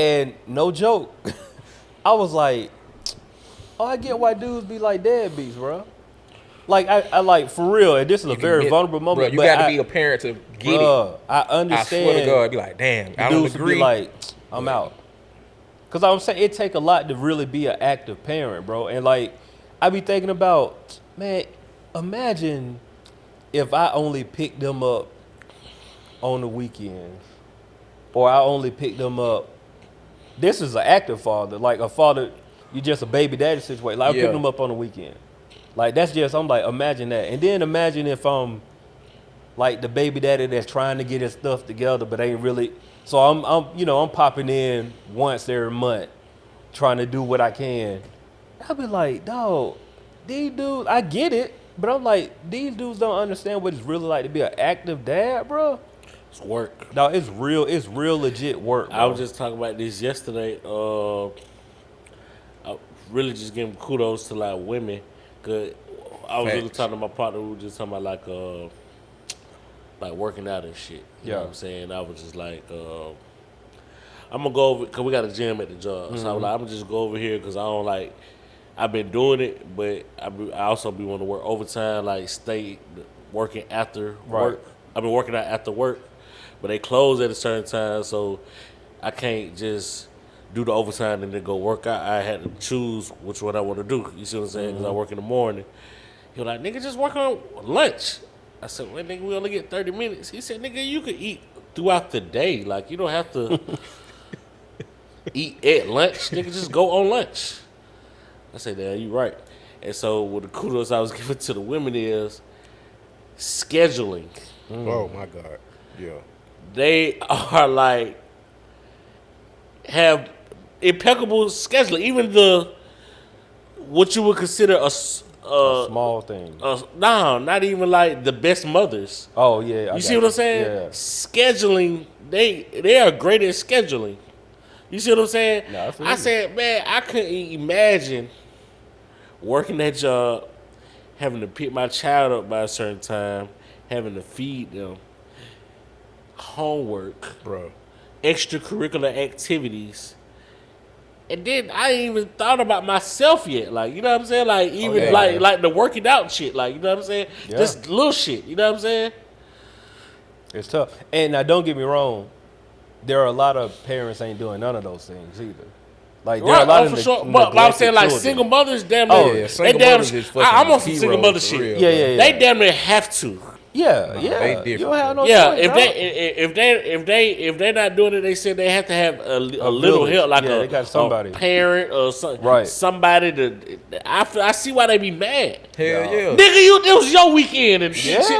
And no joke, I was like, oh, I get why dudes be like deadbeats, bro. Like I like for real, and this is a You can very get, vulnerable bro. moment. You But got to be a parent to get it. I I swear to understand God, be like, damn, the I don't dudes would be agree. like, I'm but out. Cause I'm saying it take a lot to really be an active parent, bro. And like I be thinking about, man, imagine if I only picked them up on the weekends, or I only picked them up. This is an active father, like a father. You just a baby daddy situation. Like I'm picking Yeah, them up on the weekend. Like that's just I'm like imagine that, and then imagine if I'm like the baby daddy that's trying to get his stuff together but ain't really. So I'm popping in once every month, trying to do what I can. I'll be like, dog, these dudes, I get it, but I'm like, these dudes don't understand what it's really like to be an active dad, bro. It's work. No, it's real legit work, I bro. was just talking about this yesterday. I really just giving kudos to like women. Cause I was really facts. talking to my partner. We were just talking about like working out and shit. You know Yeah. what I'm saying? I was just like, I'm gonna go over because we got a gym at the job. So I was like, I'm gonna just go over here because I don't like. I've been doing it, but I also be wanting to work overtime, like stay working after Right. work. I've been working out after work, but they close at a certain time, so I can't just do the overtime and then go work out. I had to choose which one I want to do. You see what I'm saying? Because I work in the morning. He was like, nigga, just work on lunch. I said, well, nigga, we only get 30 minutes. He said, nigga, you could eat throughout the day. Like, you don't have to eat at lunch. Nigga, just go on lunch. I said, yeah, you right. And so what the kudos I was giving to the women is scheduling. Oh my God. Yeah. They are like, have impeccable scheduling. Even what you would consider a Small thing. no, not even like the best mothers. Oh yeah, You see what I'm saying? Yeah. Scheduling, they are great at scheduling. You see what I'm saying? Nah, I feel I you. said, man, I couldn't imagine working that job, having to pick my child up by a certain time, having to feed them, homework, Bro. extracurricular activities. And then I ain't even thought about myself yet. Like, you know what I'm saying? Like, even yeah. like the working out shit. Like, you know what I'm saying? Yeah. Just little shit. You know what I'm saying? It's tough. And now don't get me wrong, there are a lot of parents ain't doing none of those things either. Like there are a lot of for sure. But I'm saying, like, single mothers, damn near. Oh, yeah, they single damn, mothers is I'm on fucking some single mother heroes, for shit. real, Yeah, bro. yeah, yeah. They damn near have to. Yeah, Nah, yeah. they You different, don't have no Yeah, choice, if they're not doing it, they said they have to have a little village. help, like Yeah, they got somebody. a parent or Right. somebody to. I see why they be mad. Hell yeah. Nigga, it was your weekend and Yeah, shit.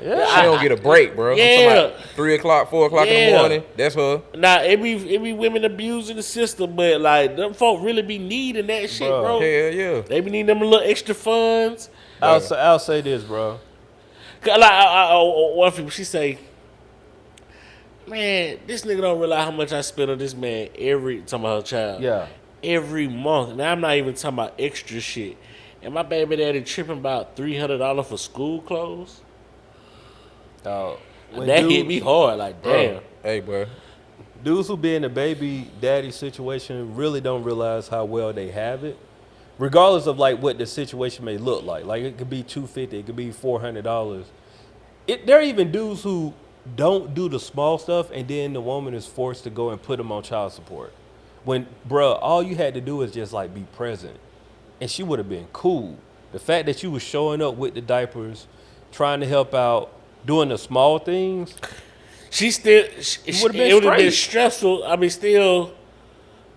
yeah. She don't get a break, bro. I'm Yeah. talking about 3 o'clock, 4 o'clock in Yeah. the morning. That's her. Nah, it be women abusing the system, but like them folk really be needing that shit, Bruh. bro. Hell yeah. They be needing them little extra funds. I'll say this, bro. 'Cause, like, one people she say, man, this nigga don't realize how much I spend on this man every time about her child. Yeah. Every month. Now I'm not even talking about extra shit. And my baby daddy tripping about $300 for school clothes. When That hit dudes- me hard. Like, damn. Hey, bro. Dudes who be in the baby daddy situation really don't realize how well they have it, regardless of like what the situation may look like. Like it could be $250, it could be $400. There are even dudes who don't do the small stuff, and then the woman is forced to go and put them on child support. When, bruh, all you had to do is just like be present, and she would have been cool. The fact that you was showing up with the diapers, trying to help out, doing the small things. She still, would've been it would have been straight. stressful. I mean, still,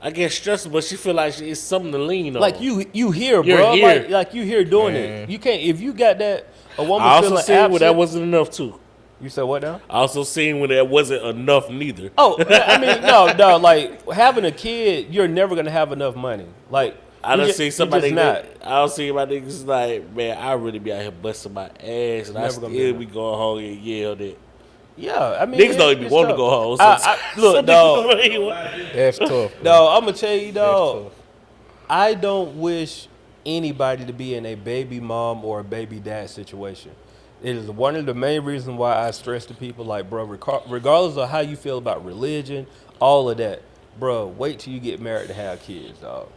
I guess stressful, but she feel like it's something to lean on. Like you here, You're bro. here. Like you here doing Man. it. You can't if you got that a woman I also feeling seen absent. where that wasn't enough too. You said what now? I also seen when that wasn't enough neither. Oh, I mean, no. Like having a kid, you're never gonna have enough money. Like I done see somebody not. I don't see my niggas like, man, I really be out here busting my ass, and I Never still gonna be be going home and yell that. Yeah, I mean, Niggas don't even it's want to tough. go home. Look, some dog. niggas don't even want- That's tough. Bro. No, I'm gonna tell you, That's dog. tough. I don't wish anybody to be in a baby mom or a baby dad situation. It is one of the main reasons why I stress to people like, bro, regardless of how you feel about religion, all of that, bro, wait till you get married to have kids, dog.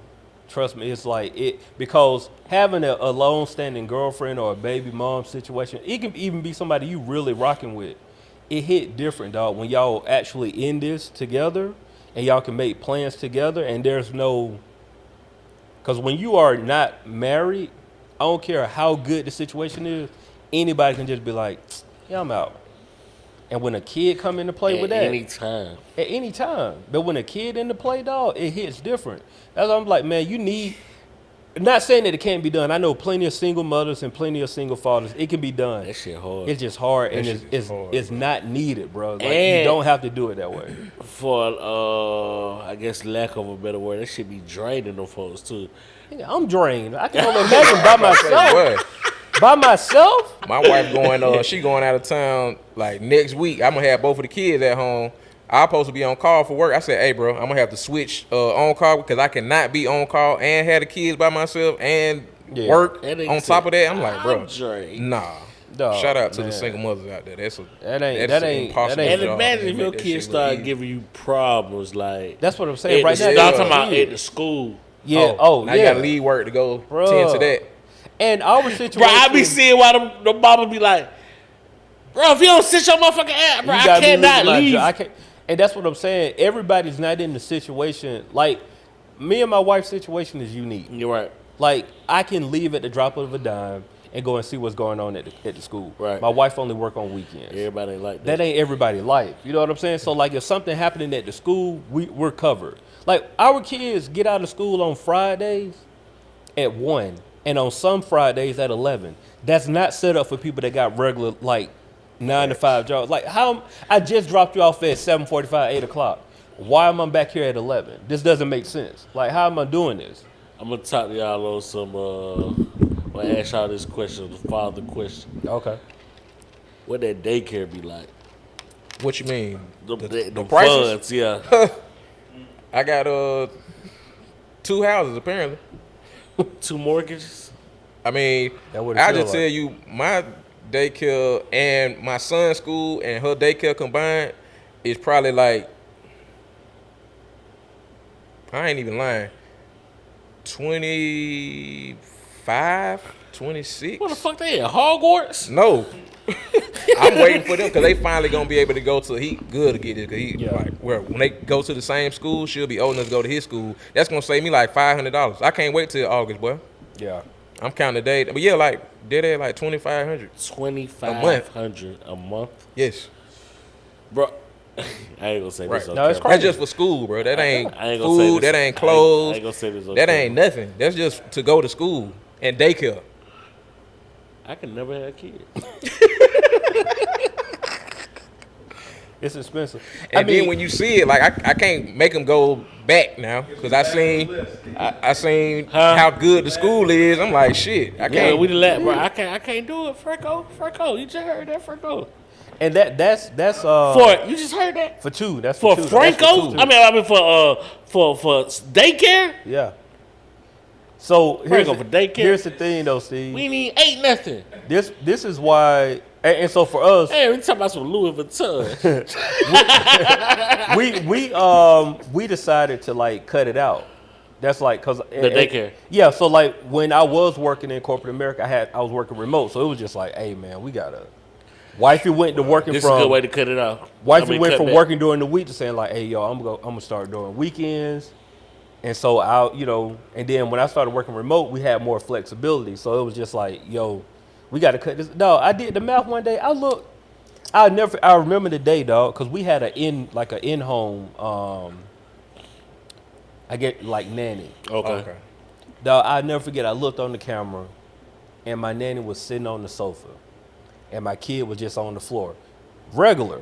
Trust me, it's like it because having a long-standing girlfriend or a baby mom situation, it can even be somebody you really rocking with. It hit different, dog, when y'all actually in this together and y'all can make plans together and there's no. Because when you are not married, I don't care how good the situation is, anybody can just be like, yeah, I'm out. And when a kid come into play with that, at any time. But when a kid into play, dog, it hits different. That's why I'm like, man, you need. Not saying that it can't be done. I know plenty of single mothers and plenty of single fathers. It can be done. That shit hard. It's just hard, and it's not needed, bro. Like, you don't have to do it that way. For I guess lack of a better word, that shit be draining them folks too. I'm drained. I can only imagine by myself. By myself? My wife going, she going out of town like next week. I'm gonna have both of the kids at home. I'm supposed to be on call for work. I said, hey, bro, I'm gonna have to switch on call because I cannot be on call and have the kids by myself and work on top of that. I'm like, bro, nah. Dog, shout out to the single mothers out there. That's impossible. And imagine if your kids start giving you problems like. That's what I'm saying right now. I'm talking about at the school. Yeah. Now you gotta leave work to go tend to that. And our situation. Bro, I be seeing why the mama be like, bro, if you don't sit your motherfucking ass, bro, I cannot leave. And that's what I'm saying. Everybody's not in the situation. Like, me and my wife's situation is unique. You're right. Like, I can leave at the drop of a dime and go and see what's going on at the school. Right. My wife only work on weekends. Everybody ain't like that. That ain't everybody's life. You know what I'm saying? So, like, if something happening at the school, we're covered. Like, our kids get out of school on Fridays at 1 and on some Fridays at 11. That's not set up for people that got regular, like, 9 to 5 jobs. Like, how I just dropped you off at 7:45, 8 o'clock. Why am I back here at 11? This doesn't make sense. Like, how am I doing this? I'm gonna talk to y'all on some. I'm gonna ask y'all this question, the father question. Okay. What that daycare be like? What you mean? The prices? funds, yeah. I got 2 houses apparently. 2 mortgages. I mean, I just tell you my daycare and my son's school and her daycare combined is probably like, I ain't even lying, 25, 26. What the fuck they at? Hogwarts? No. I'm waiting for them because they finally gonna be able to go to, he good to get it because like, when they go to the same school, she'll be old enough to go to his school. That's gonna save me like $500. I can't wait till August, boy. Yeah. I'm counting the day, but yeah, like they're like $2,500. $2,500 a month. Yes, bro. I ain't gonna say this. No, it's crazy. That's just for school, bro. That ain't I ain't gonna say food. this. That ain't clothes. I ain't gonna say this. That ain't nothing. That's just to go to school and daycare. I can never have kids. It's expensive. And then when you see it, like I can't make them go back now because I seen how good the school is. I'm like, shit. I can't. Yeah, we let, bro. I can't do it, Franco. You just heard that, Franco. And that's For you just heard that for 2. That's for for 2. Franco. I mean for daycare. Yeah. So Franco for daycare. Here's the thing, though, Steve. We ain't nothing. This is why. And so for us, hey, we talking about some Louis Vuitton. we decided to like cut it out. That's like because the daycare. Yeah, so like when I was working in corporate America, I was working remote, so it was just like, hey man, we gotta. Wifey went to working this from. This is a good way to cut it out. Wifey went from working during the week to saying like, hey yo, I'm gonna start doing weekends, and so and then when I started working remote, we had more flexibility, so it was just like, yo. We got to cut this. No, I did the math one day. I remember the day, dog, because we had an in-home, I get like nanny. Okay. Dog, I'll never forget. I looked on the camera, and my nanny was sitting on the sofa, and my kid was just on the floor, regular.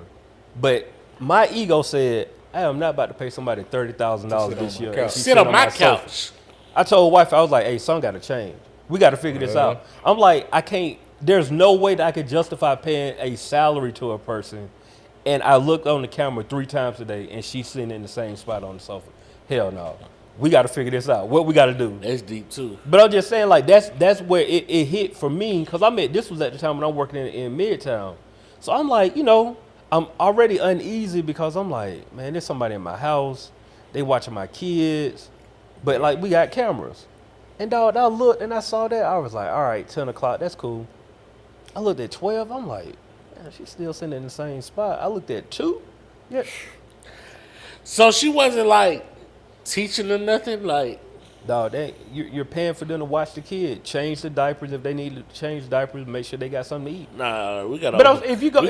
But my ego said, I am not about to pay somebody $30,000 this year. Sit on my couch. I told wife, I was like, hey, son got to change. We got to figure this out. I'm like, I can't. There's no way that I could justify paying a salary to a person. And I looked on the camera 3 times a day, and she's sitting in the same spot on the sofa. Hell no. We got to figure this out. What we got to do? That's deep too. But I'm just saying, like that's where it hit for me, because this was at the time when I'm working in Midtown. So I'm like, I'm already uneasy because I'm like, man, there's somebody in my house. They watching my kids, but like we got cameras. And dog, I looked and I saw that. I was like, all right, 10 o'clock, that's cool. I looked at 12. I'm like, man, she's still sitting in the same spot. I looked at 2. Yeah. So she wasn't like teaching or nothing. Like, Dog, you're paying for them to watch the kid, change the diapers if they need to change diapers, make sure they got something to eat. nah, we gotta. But if you go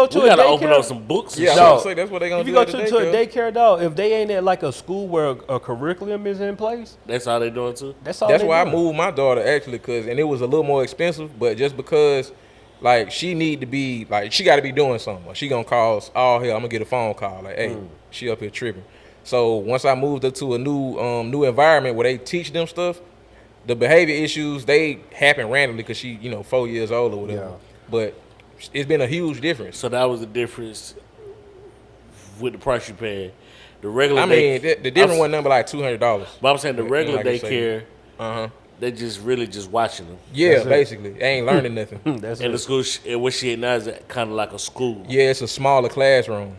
to a gotta open daycare, up some books. And Yeah, shit. I was gonna say that's what they gonna if you do go at the to a daycare. daycare, dog, if they ain't at like a school where a curriculum is in place, That's how they doing too. that's all. That's they why I doing. moved my daughter actually, and it was a little more expensive, but just because like she need to be like she got to be doing something. Or she gonna cause all hell. I'm gonna get a phone call like, hey, she up here tripping. So once I moved her to a new environment where they teach them stuff, the behavior issues they happen randomly because she 4 years old or whatever. Yeah. But it's been a huge difference. So that was the difference with the price you paying. The regular. I mean, the different one number like $200. But I'm saying the regular Like you say. daycare. They just really just watching them. Yeah, That's it. basically, they ain't learning nothing. That's And it. the school, what she at now is kind of like a school. Yeah, it's a smaller classroom.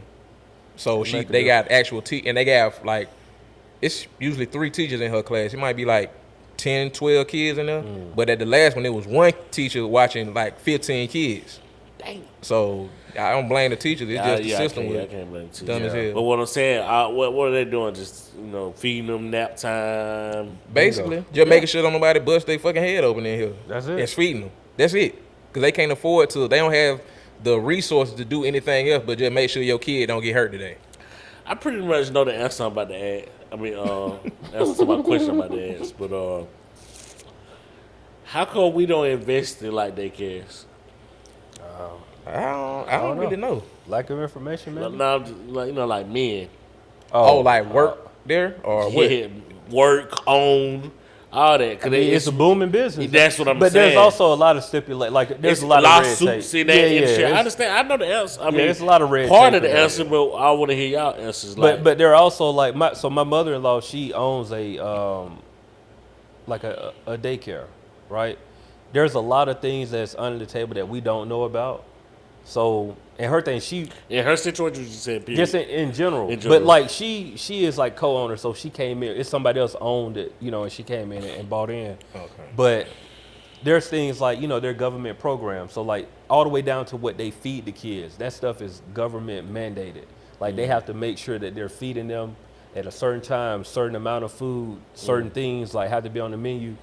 So Make a they got actual and they got like, it's usually 3 teachers in her class. It might be like 10, 12 kids in there. But at the last one, it was one teacher watching like 15 kids. Dang. So I don't blame the teachers. It's just the system I was can't blame you. dumb as hell. But what I'm saying, what are they doing? Just feeding them nap time. Basically, just making sure don't nobody bust their fucking head open in here. That's it. And feeding them. That's it. Because they can't afford to. They don't have the resources to do anything else but just make sure your kid don't get hurt today. I pretty much know the answer I'm about to ask. I mean, answer to my question I'm about to ask. But how come we don't invest in like daycares? I don't really know. Lack of information, man. Now, like men. Oh, like work there or what? Yeah, work, own, all that. Cause It's a booming business. That's what I'm but saying. there's also a lot of like there's It's a lot of red tape. lawsuits in that and shit. I it's- understand. I know the answer. I mean, it's a lot of red part tape of the in that. answer, but I want to hear y'all answers. But there are also like my mother-in-law, she owns a like a daycare, right? There's a lot of things that's under the table that we don't know about. So, and her thing, she in her situation, you said period. just in general. In general. But like she is like co-owner, so she came in. It's somebody else owned it, and she came in and bought in. Okay. But there's things like their government programs. So like all the way down to what they feed the kids. That stuff is government mandated. Like they have to make sure that they're feeding them at a certain time, certain amount of food, certain things like have to be on the menu.